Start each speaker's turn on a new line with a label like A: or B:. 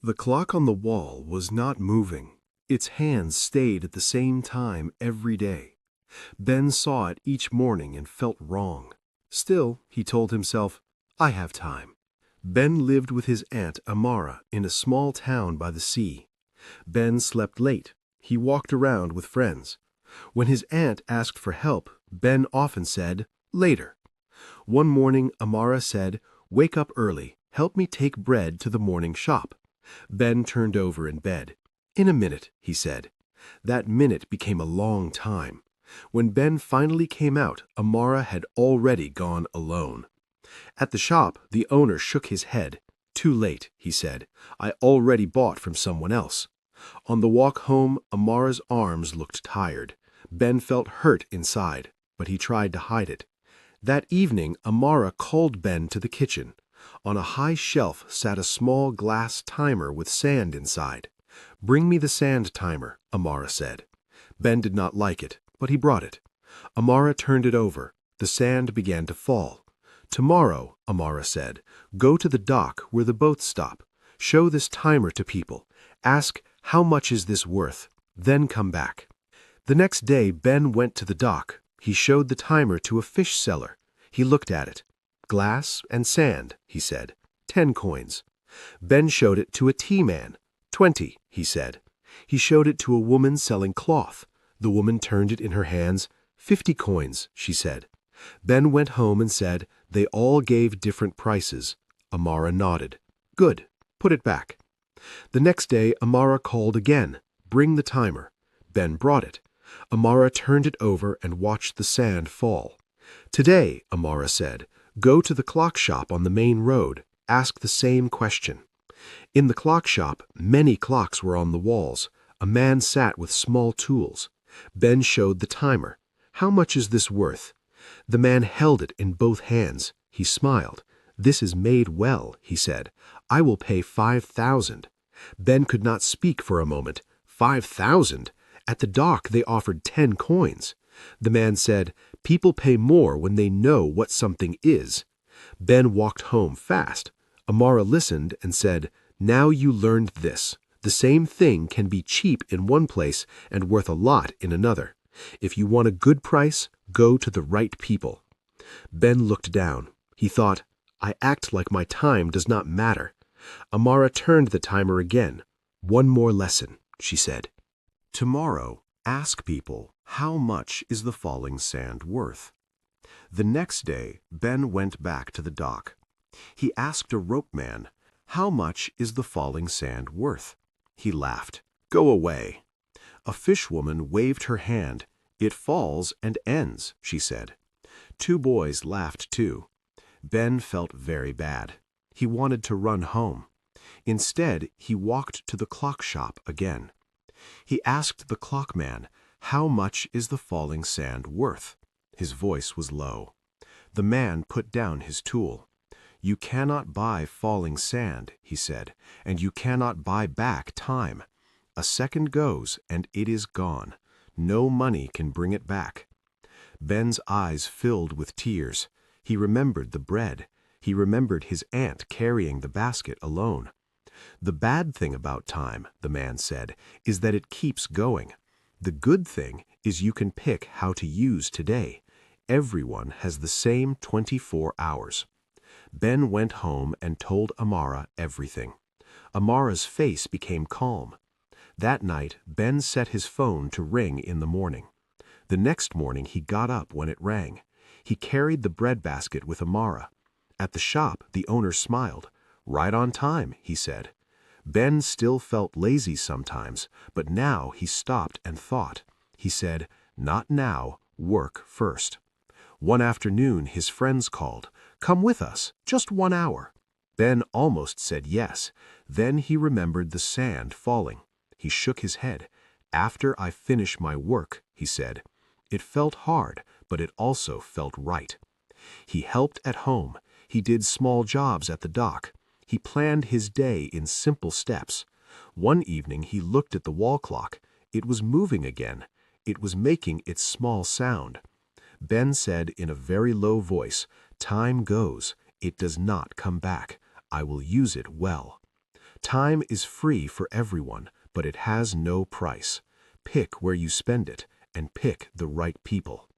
A: The clock on the wall was not moving. Its hands stayed at the same time every day. Ben saw it each morning and felt wrong. Still, he told himself, I have time. Ben lived with his aunt Amara in a small town by the sea. Ben slept late. He walked around with friends. When his aunt asked for help, Ben often said, later. One morning, Amara said, wake up early. Help me take bread to the morning shop. Ben turned over in bed. In a minute, he said. That minute became a long time. When Ben finally came out, Amara had already gone alone. At the shop, the owner shook his head. Too late, he said. I already bought from someone else. On the walk home, Amara's arms looked tired. Ben felt hurt inside, but he tried to hide it. That evening, Amara called Ben to the kitchen. On a high shelf sat a small glass timer with sand inside. Bring me the sand timer, Amara said. Ben did not like it, but he brought it. Amara turned it over. The sand began to fall. Tomorrow, Amara said, go to the dock where the boats stop. Show this timer to people. Ask, how much is this worth? Then come back. The next day, Ben went to the dock. He showed the timer to a fish seller. He looked at it. Glass and sand, he said. 10 coins. Ben showed it to a tea man. 20, he said. He showed it to a woman selling cloth. The woman turned it in her hands. 50 coins, she said. Ben went home and said, they all gave different prices. Amara nodded. Good. Put it back. The next day, Amara called again. Bring the timer. Ben brought it. Amara turned it over and watched the sand fall. Today, Amara said, go to the clock shop on the main road. Ask the same question. In the clock shop, many clocks were on the walls. A man sat with small tools. Ben showed the timer. How much is this worth? The man held it in both hands. He smiled. This is made well, he said. I will pay 5,000. Ben could not speak for a moment. 5,000? At the dock they offered 10 coins. The man said, people pay more when they know what something is. Ben walked home fast. Amara listened and said, now you learned this. The same thing can be cheap in one place and worth a lot in another. If you want a good price, go to the right people. Ben looked down. He thought, I act like my time does not matter. Amara turned the timer again. One more lesson, she said. Tomorrow, ask people, how much is the falling sand worth? The next day, Ben went back to the dock. He asked a rope man, how much is the falling sand worth? He laughed. Go away. A fishwoman waved her hand. It falls and ends, she said. 2 boys laughed too. Ben felt very bad. He wanted to run home. Instead, he walked to the clock shop again. He asked the clockman, how much is the falling sand worth? His voice was low. The man put down his tool. You cannot buy falling sand, he said, and you cannot buy back time. A second goes, and it is gone. No money can bring it back. Ben's eyes filled with tears. He remembered the bread. He remembered his aunt carrying the basket alone. The bad thing about time, the man said, is that it keeps going. The good thing is you can pick how to use today. Everyone has the same 24 hours. Ben went home and told Amara everything. Amara's face became calm. That night, Ben set his phone to ring in the morning. The next morning, he got up when it rang. He carried the bread basket with Amara. At the shop, the owner smiled. Right on time, he said. Ben still felt lazy sometimes, but now he stopped and thought. He said, not now, work first. One afternoon, his friends called. Come with us, just 1 hour. Ben almost said yes. Then he remembered the sand falling. He shook his head. After I finish my work, he said. It felt hard, but it also felt right. He helped at home. He did small jobs at the dock. He planned his day in simple steps. One evening he looked at the wall clock. It was moving again. It was making its small sound. Ben said in a very low voice, time goes. It does not come back. I will use it well. Time is free for everyone, but it has no price. Pick where you spend it and pick the right people.